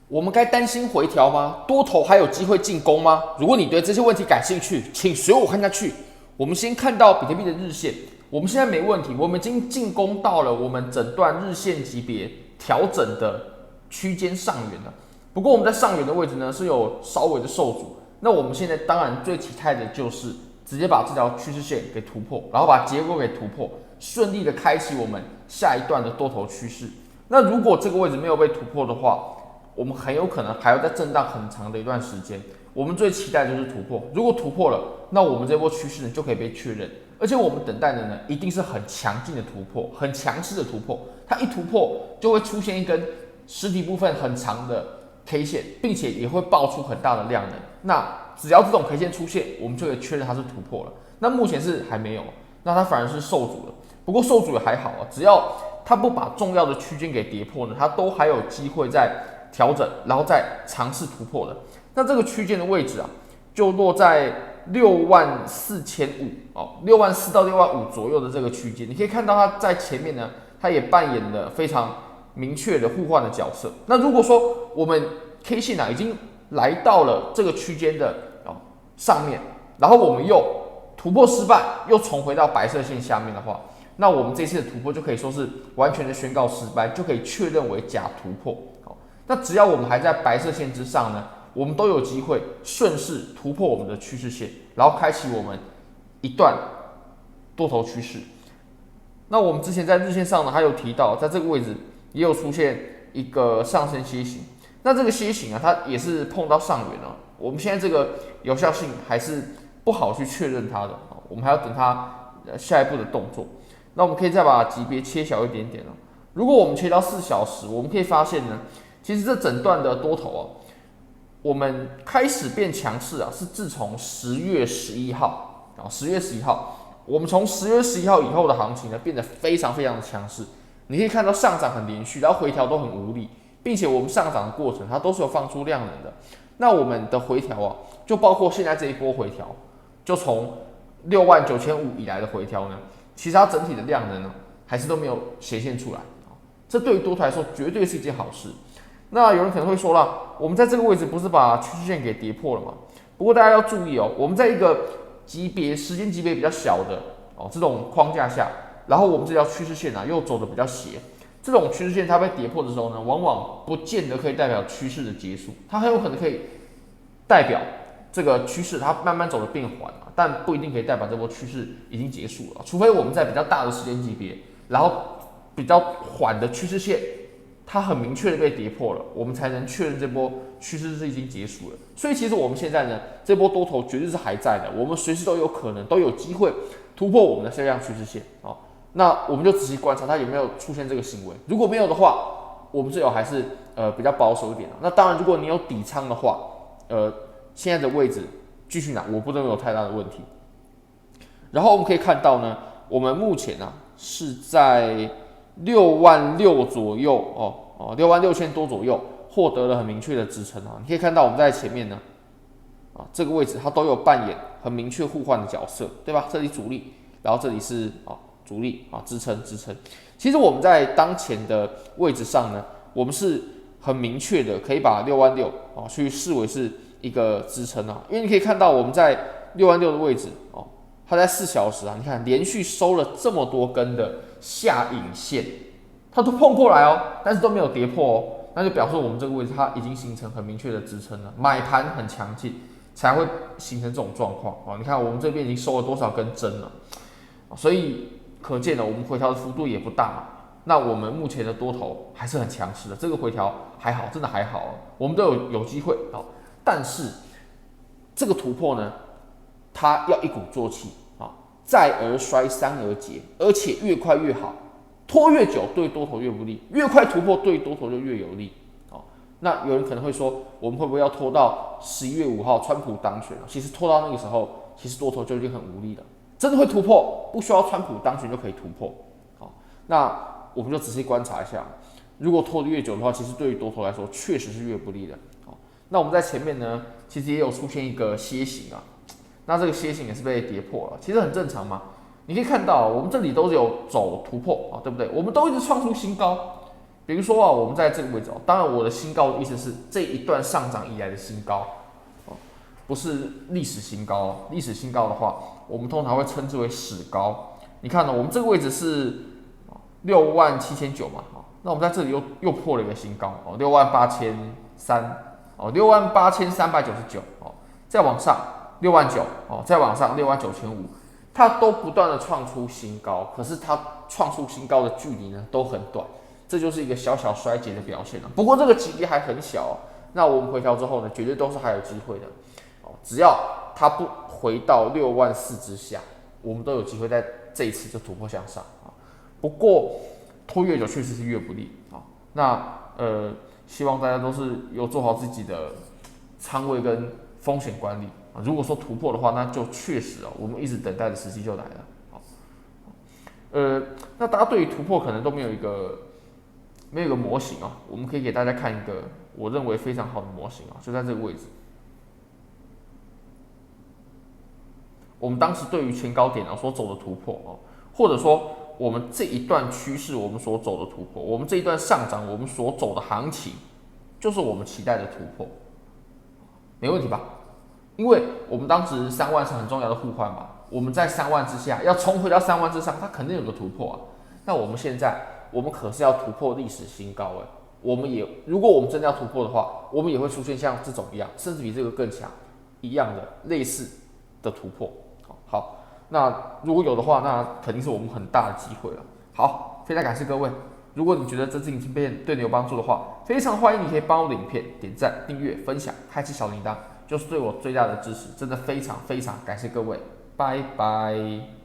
我们该担心回调吗？多头还有机会进攻吗？如果你对这些问题感兴趣，请随我看下去。我们先看到比特币的日线，我们现在没问题，我们已经进攻到了我们整段日线级别调整的区间上缘了。不过我们在上缘的位置呢是有稍微的受阻。那我们现在当然最期待的就是直接把这条趋势线给突破，然后把结构给突破，顺利的开启我们下一段的多头趋势。那如果这个位置没有被突破的话，我们很有可能还要再震荡很长的一段时间。我们最期待就是突破，如果突破了，那我们这波趋势呢就可以被确认。而且我们等待的呢，一定是很强劲的突破，很强势的突破。它一突破就会出现一根实体部分很长的 K 线，并且也会爆出很大的量能。那只要这种 K 线出现，我们就可以确认它是突破了。那目前是还没有，那它反而是受阻了。不过受阻也还好啊，只要它不把重要的区间给跌破呢，它都还有机会在调整，然后再尝试突破的。那这个区间的位置啊，就落在64500哦，64000到65000左右的这个区间。你可以看到它在前面呢，它也扮演了非常明确的互换的角色。那如果说我们 K 线啊已经来到了这个区间的上面，然后我们又突破失败，又重回到白色线下面的话，那我们这次的突破就可以说是完全的宣告失败，就可以确认为假突破。那只要我们还在白色线之上呢，我们都有机会顺势突破我们的趋势线，然后开启我们一段多头趋势。那我们之前在日线上呢，还有提到，在这个位置也有出现一个上升楔形。那这个楔形啊，它也是碰到上缘了。我们现在这个有效性还是不好去确认它的，我们还要等它下一步的动作。那我们可以再把级别切小一点点了。如果我们切到4小时，我们可以发现呢，其实这整段的多头啊，我们开始变强势啊，是自从10月11号啊，10月11号，我们从10月11号以后的行情呢，变得非常非常的强势。你可以看到上涨很连续，然后回调都很无力，并且我们上涨的过程它都是有放出量能的。那我们的回调啊，就包括现在这一波回调，就从69500以来的回调呢，其实它整体的量能呢，还是都没有显现出来。这对于多头来说绝对是一件好事。那有人可能会说了，我们在这个位置不是把趋势线给跌破了吗？不过大家要注意哦，我们在一个时间级别比较小的这种框架下，然后我们这条趋势线啊又走的比较斜，这种趋势线它被跌破的时候呢，往往不见得可以代表趋势的结束，它很有可能可以代表这个趋势它慢慢走的变缓，但不一定可以代表这波趋势已经结束了，除非我们在比较大的时间级别，然后比较缓的趋势线，它很明确的被跌破了，我们才能确认这波趋势是已经结束了。所以其实我们现在呢，这波多头绝对是还在的，我们随时都有可能都有机会突破我们的下降趋势线啊。那我们就仔细观察它有没有出现这个行为，如果没有的话，我们最好还是比较保守一点。那当然，如果你有底仓的话，现在的位置继续拿，我不认为有太大的问题。然后我们可以看到呢，我们目前啊是在66000左右66000多左右获得了很明确的支撑啊。你可以看到我们在前面呢这个位置它都有扮演很明确互换的角色，对吧？这里主力，然后这里是主力支撑。其实我们在当前的位置上呢，我们是很明确的可以把66000去视为是一个支撑啊，因为你可以看到我们在66000的位置它在4小时你看连续收了这么多根的下影线，它都碰过来但是都没有跌破那就表示我们这个位置它已经形成很明确的支撑了，买盘很强劲才会形成这种状况你看我们这边已经收了多少根针了，所以可见我们回调的幅度也不大那我们目前的多头还是很强势的，这个回调还好，真的还好我们都有机会但是这个突破呢，它要一鼓作气再而衰，三而竭，而且越快越好，拖越久对多头越不利，越快突破对多头就越有利那有人可能会说，我们会不会要拖到11月5号川普当选其实拖到那个时候，其实多头就已经很无力了。真的会突破，不需要川普当选就可以突破。那我们就仔细观察一下，如果拖得越久的话，其实对于多头来说确实是越不利的。那我们在前面呢，其实也有出现一个楔形那这个楔形也是被跌破了，其实很正常嘛。你可以看到，我们这里都有走突破对不对？我们都一直创出新高，比如说啊，我们在这个位置哦，当然我的新高的意思是这一段上涨以来的新高哦，不是历史新高哦。历史新高的话，我们通常会称之为史高。你看呢，我们这个位置是67900嘛，那我们在这里又破了一个新高哦，68300哦，68399哦，再往上69000哦，再往上69500，它都不断的创出新高，可是它创出新高的距离呢都很短。这就是一个小小衰竭的表现了。不过这个级别还很小哦，那我们回调之后呢，绝对都是还有机会的哦。只要它不回到64000之下，我们都有机会在这一次就突破向上啊。不过拖越久确实是越不利啊。那希望大家都是有做好自己的仓位跟风险管理啊。如果说突破的话，那就确实哦，我们一直等待的时机就来了。那大家对于突破可能都没有一个模型啊，我们可以给大家看一个我认为非常好的模型啊，就在这个位置。我们当时对于前高点所走的突破哦，或者说我们这一段趋势我们所走的突破，我们这一段上涨我们所走的行情，就是我们期待的突破，没问题吧？因为我们当时3万是很重要的互换嘛，我们在3万之下要重回到3万之上，它肯定有个突破啊。那我们现在我们可是要突破历史新高哎，如果我们真的要突破的话，我们也会出现像这种一样，甚至比这个更强一样的类似的突破。好，那如果有的话，那肯定是我们很大的机会了。好，非常感谢各位。如果你觉得这支影片对你有帮助的话，非常欢迎你可以帮我的影片点赞、订阅、分享、开启小铃铛，就是对我最大的支持。真的非常非常感谢各位，拜拜。